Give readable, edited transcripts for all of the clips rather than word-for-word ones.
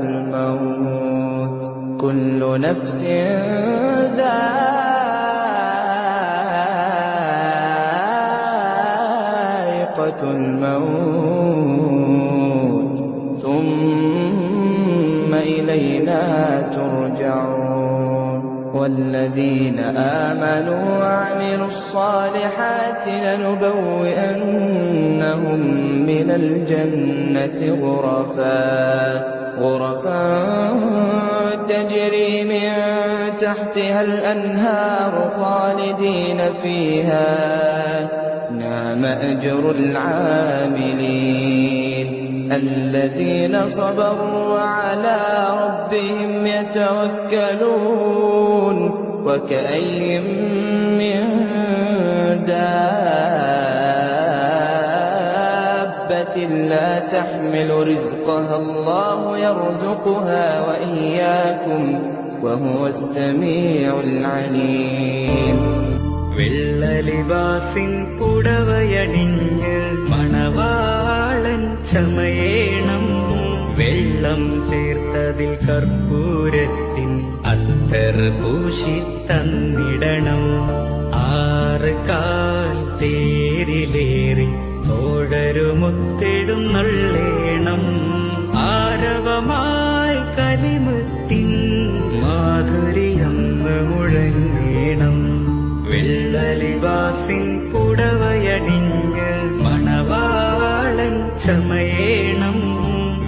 الموت كل نفس ذائقة الموت ثم إلينا ترجعون والذين آمنوا وعملوا الصالحات لنبوئنهم من الجنة غرفا تجري من تحتها الأنهار خالدين فيها نعم أجر العاملين الذين صبروا وعلى ربهم يتوكلون وكأي من دابة لا تحمل رزقها الله يرزقها وإياكم وهو السميع العليم വെള്ളലിവാസിൻ പുടവയണിഞ്ഞ് മണവാളൻ ചമയേണം വെള്ളം ചേർത്തതിൽ കർപ്പൂരത്തിൻ അത്തർ പൂശി തന്നിടണം 6 കാൽ തേരിലേറി തോഴരുമൊത്തെടുന്നള്ളേണം ആരവമായി കലിമുത്തിൻ മാധുര്യം മുഴങ്ങേണം വെള്ളലിവാസിൻ പുടവയണിഞ്ഞ് മണവാളൻ ചമയേണം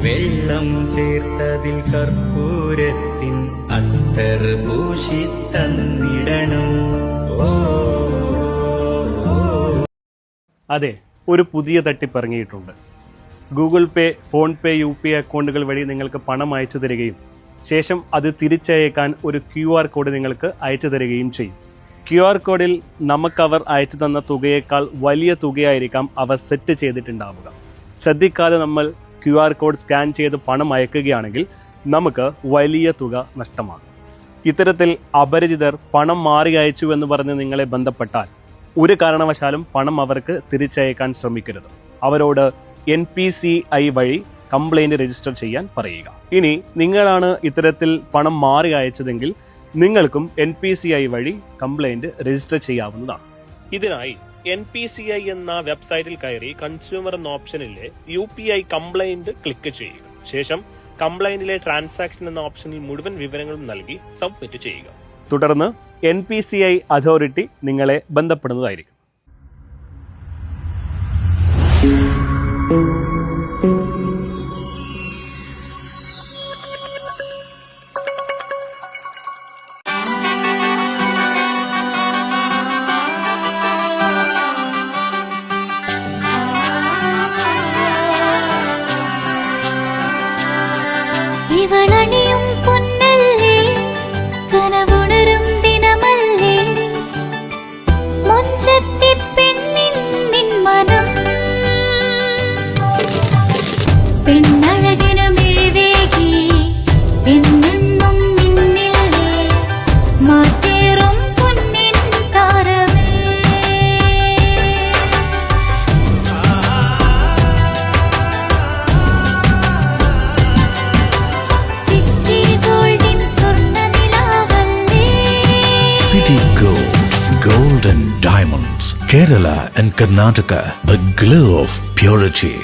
വെള്ളം ചേർത്തതിൽ കർപ്പൂരത്തിൻ അത്തർ പൂശി തന്നിടണം. അതെ, ഒരു പുതിയ തട്ടിപ്പ് ഇറങ്ങിയിട്ടുണ്ട്. ഗൂഗിൾ പേ, ഫോൺ പേ, UPI അക്കൗണ്ടുകൾ വഴി നിങ്ങൾക്ക് പണം അയച്ചു തരികയും ശേഷം അത് തിരിച്ചയക്കാൻ ഒരു QR കോഡ് നിങ്ങൾക്ക് അയച്ചു തരികയും ചെയ്യും. QR കോഡിൽ നമുക്കവർ അയച്ചു തന്ന തുകയേക്കാൾ വലിയ തുകയായിരിക്കാം അവർ സെറ്റ് ചെയ്തിട്ടുണ്ടാവുക. ശ്രദ്ധിക്കാതെ നമ്മൾ QR കോഡ് സ്കാൻ ചെയ്ത് പണം അയക്കുകയാണെങ്കിൽ നമുക്ക് വലിയ തുക നഷ്ടമാകും. ഇത്തരത്തിൽ അപരിചിതർ പണം മാറി അയച്ചു എന്ന് പറഞ്ഞ് നിങ്ങളെ ബന്ധപ്പെട്ടാൽ ഒരു കാരണവശാലും പണം അവർക്ക് തിരിച്ചയക്കാൻ ശ്രമിക്കരുത്. അവരോട് NPCI വഴി കംപ്ലൈൻറ്റ് രജിസ്റ്റർ ചെയ്യാൻ പറയുക. ഇനി നിങ്ങളാണ് ഇത്തരത്തിൽ പണം മാറി അയച്ചതെങ്കിൽ നിങ്ങൾക്കും NPCI വഴി കംപ്ലൈൻറ്റ് രജിസ്റ്റർ ചെയ്യാവുന്നതാണ്. ഇതിനായി NPCI എന്ന വെബ്സൈറ്റിൽ കയറി കൺസ്യൂമർ എന്ന ഓപ്ഷനിലെ UPI കംപ്ലൈൻറ്റ് ക്ലിക്ക് ചെയ്യുക. ശേഷം കംപ്ലൈൻറ്റിലെ ട്രാൻസാക്ഷൻ എന്ന ഓപ്ഷനിൽ മുഴുവൻ വിവരങ്ങളും നൽകി സബ്മിറ്റ് ചെയ്യുക. തുടർന്ന് NPCI അതോറിറ്റി നിങ്ങളെ ബന്ധപ്പെടുന്നതായിരിക്കും. ഇവളണിയും പൊന്നല്ലേ കനവുണരും ദിനമല്ലേ മുഞ്ചത്തി പെണ്ണിൻ മനം പെണ്ണഴകിനു മിഴിവേകി എന്നെന്നും മിന്നില്ലേ മാറ്റേറും പൊന്നിൻ താരമേ City Gold and Diamonds, Kerala and Karnataka, the glow of purity.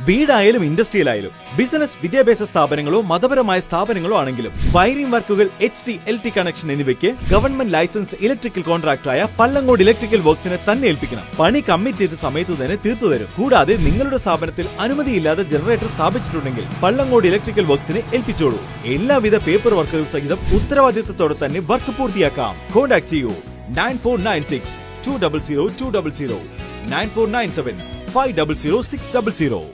വീടായാലും ഇൻഡസ്ട്രിയലായാലും ബിസിനസ്, വിദ്യാഭ്യാസ സ്ഥാപനങ്ങളോ മതപരമായ സ്ഥാപനങ്ങളോ ആണെങ്കിലും വയറിംഗ് വർക്കുകൾ, HT, LT കണക്ഷൻ എന്നിവയ്ക്ക് ഗവൺമെന്റ് ലൈസൻസ്ഡ് ഇലക്ട്രിക്കൽ കോൺട്രാക്ടറായ പള്ളങ്ങോട് ഇലക്ട്രിക്കൽ വർക്സിനെ തന്നെ ഏൽപ്പിക്കണം. പണി കമ്മിറ്റ് ചെയ്ത സമയത്ത് തന്നെ തീർത്തു തരും. കൂടാതെ നിങ്ങളുടെ സ്ഥാപനത്തിൽ അനുമതിയില്ലാതെ ജനറേറ്റർ സ്ഥാപിച്ചിട്ടുണ്ടെങ്കിൽ പള്ളങ്ങോട് ഇലക്ട്രിക്കൽ വർക്സിനെ ഏൽപ്പിച്ചോളൂ. എല്ലാവിധ പേപ്പർ വർക്കുകൾ സഹിതം ഉത്തരവാദിത്തത്തോടെ തന്നെ വർക്ക് പൂർത്തിയാക്കാം. കോൺടാക്ട് ചെയ്യൂ 9496 200 200 9497 500 600.